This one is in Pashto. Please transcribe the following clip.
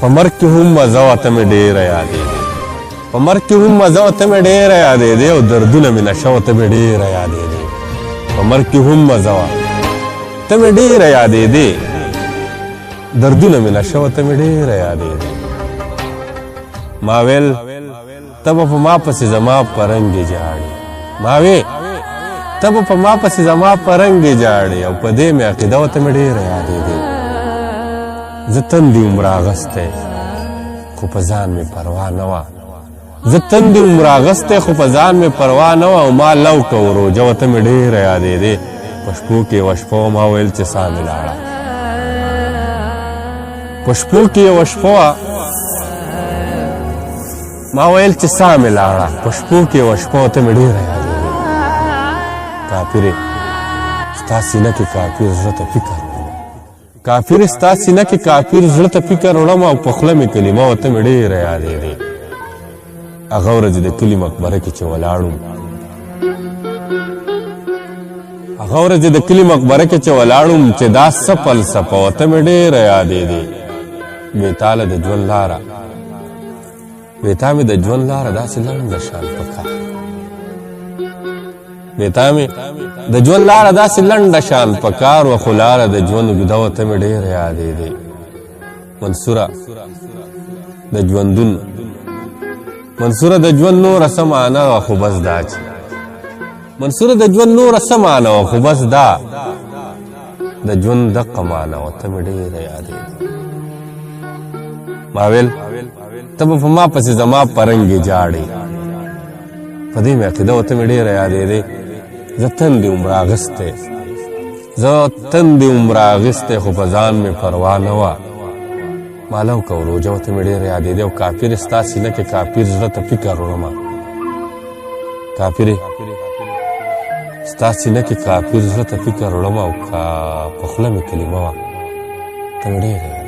په مرګ کې هم مزه وه ته مې ډېره یادېدې په مرګ کې هم مزه وه ته مې ډېره یادېدې او دردونه مې نشه وه ته مې ډېره یادېدې په مرګ کې هم مزه وه ته مې ډېره یادېدې دردونه مې نشه وه ته مې ډېره یادېدې ما ویل ته به په ما پسې زما په رنګې ژاړې ما وې ته به په ما پسې زما په رنګې ژاړې او په دې مې عقیده وه ته مې ډېره یادېدې زه تندې وم راغستی خو په ځان مې پروا نه وه زه تندې وم راغستی خو په ځان مې پروا نه وه او ما لو که و روژه وه ته مې ډېره یادېدې په شپو کې یوه شپه وه ما ویل چې ساه مې لاړه په شپو کې یوه شپه وه ما ویل چې ساه مې لاړه په شپو کې یوه شپه وه ته مې ډېره یادېدې کافرې ستا سینه کې کافر زړه ته فکر کافر ستا سینه کې کافر زړه ته فکر وړم او په خوله مې کلمه وه ته مې ډېره یادېدې هغه ورځې د کلي مقبره کې چې ولاړم هغه ورځې د کلي مقبره کې چې ولاړم چې دا څه فلسفه وه ته مې ډېره یادېدې بېتاله د ژوند لاره بېتا مې د ژوند لاره داسې لنډه شان په کار بېتا مې د ژوند لاره داسې لنډه شان په کار وه خو لاره د ژوند اوږده وه ته مې ډېره یادېدې منصوره د ژوندون منصوره د ژوند نوره څه معنه وه خو بس دا چې منصوره د ژوند نوره څه معنه وه خو بس دا د ژوند دقه معنه وه ته مې ډېره یادېدې ما ویل ته به په ما پسې زما په رنګې ژاړې په دې مې عقیده وه ته مې ډېره یادېدې زه تندې وم راغستی زه تندې وم راغستی خو په ځان مې پروا نه وه ما لو که و روژه وه ته مې ډېره یادېدې او کافر ستا سینه کې کافر زړه ته فکر وړمه کافرې ستا سینه کې کافر زړه ته فکر وړمه او په خوله مې کلمه وه ته مې ډېره